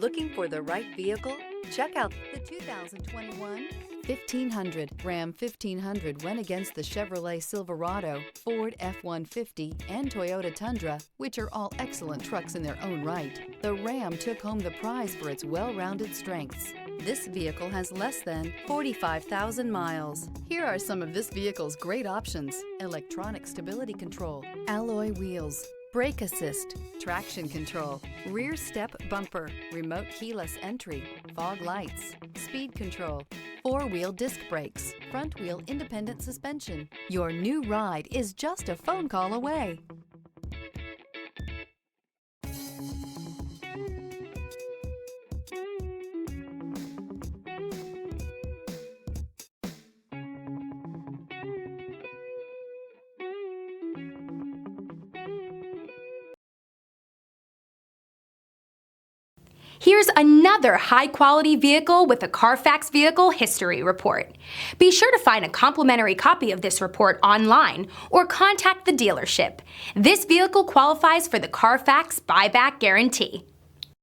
Looking for the right vehicle? Check out the 2021 1500. Ram 1500 went against the Chevrolet Silverado, Ford F-150, and Toyota Tundra, which are all excellent trucks in their own right. The Ram took home the prize for its well-rounded strengths. This vehicle has less than 45,000 miles. Here are some of this vehicle's great options: electronic stability control, alloy wheels, brake assist, traction control, rear step bumper, remote keyless entry, fog lights, speed control, four-wheel disc brakes, front-wheel independent suspension. Your new ride is just a phone call away. Here's another high-quality vehicle with a Carfax Vehicle History Report. Be sure to find a complimentary copy of this report online or contact the dealership. This vehicle qualifies for the Carfax Buyback Guarantee.